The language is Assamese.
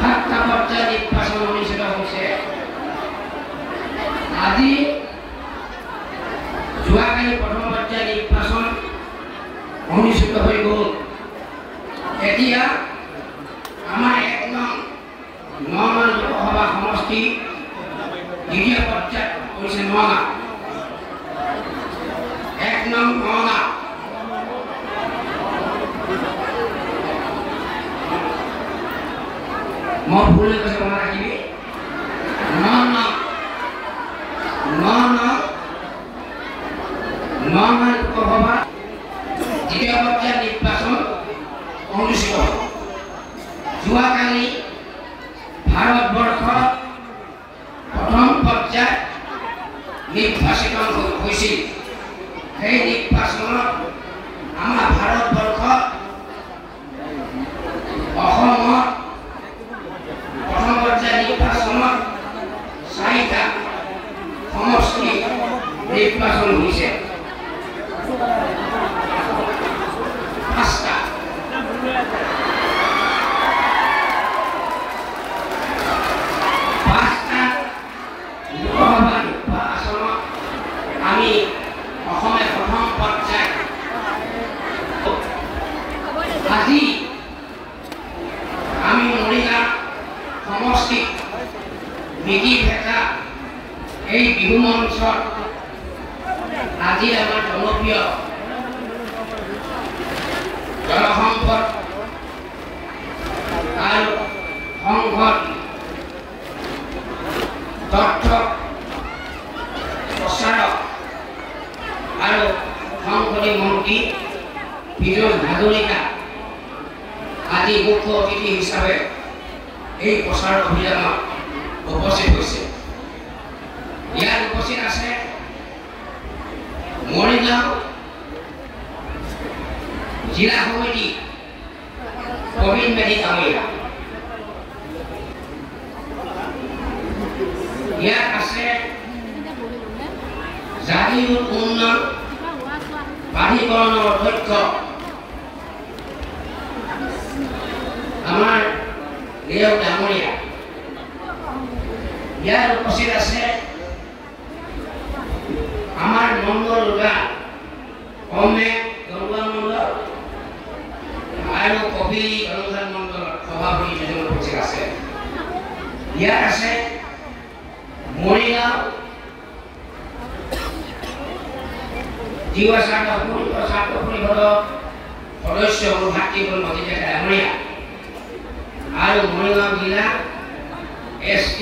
সাতটা পৰ্যায়ৰ নিৰ্বাচন অনুষ্ঠিত হৈছে। আজি যোৱাকালি প্ৰথম পৰ্যায়ৰ নিৰ্বাচন অনুষ্ঠিত হৈ গ'ল। এতিয়া আমাৰ ১ নং ৯ লোকসভা সমষ্টি দ্বিতীয় পৰ্যায়ত হৈছে নগাঁও। ১ নং নগাঁও। মই ভুল কৈছে মনত ৰাখিবি। ৯ নং লোকসভা দ্বিতীয় পৰ্যায়ৰ নিৰ্বাচন অনুষ্ঠিত হ'ল। যোৱাকালি ভাৰতবৰ্ষত প্ৰথম পৰ্যায়ত নিৰ্বাচিত হৈছিল। সেই নিৰ্বাচনত আমাৰ ভাৰতবৰ্ষত অসমত প্ৰথম পৰ্যায়ৰ নিৰ্বাচনত ৪টা সমষ্টি নিৰ্বাচন হৈছে। ৫টা লোকসভা নিৰ্বাচনত আমি অসমে প্ৰথম পৰ্যায়ত আজি আমি মৰিগাঁও সমষ্টিত মেগী ভেটা এই বিহু মঞ্চত আজি আমাৰ জনপ্ৰিয় জলসম্পদ আৰু সংসদ তথ্য প্ৰচাৰক আৰু সংসদীয় মন্ত্ৰী পীযুষ হাজৰিকা আজি মুখ্য অতিথি হিচাপে এই প্ৰচাৰ অভিযানত উপস্থিত হৈছে। ইয়াত উপস্থিত আছে মৰিগাঁও জিলা সমিতি প্ৰবীণ মেধি কামৰীয়া। ইয়াত আছে জাতীয় উন্নয়ন প্ৰাধিকৰণৰ অধ্যক্ষ আমাৰ দেও ডাঙৰীয়া। ইয়াত উপস্থিত আছে আমাৰ মণ্ডল কমে গৰুৱা মণ্ডল আৰু কবি অনুদান মণ্ডলৰ সভাপতি দুজন উপস্থিত আছে। ইয়াত আছে মৰিগাঁও জিলা ছাত্ৰ পৰিষদৰ সদস্য ভাতৃগণ ভতিজা ডাঙৰীয়া আৰু মৰিগাঁও জিলা ST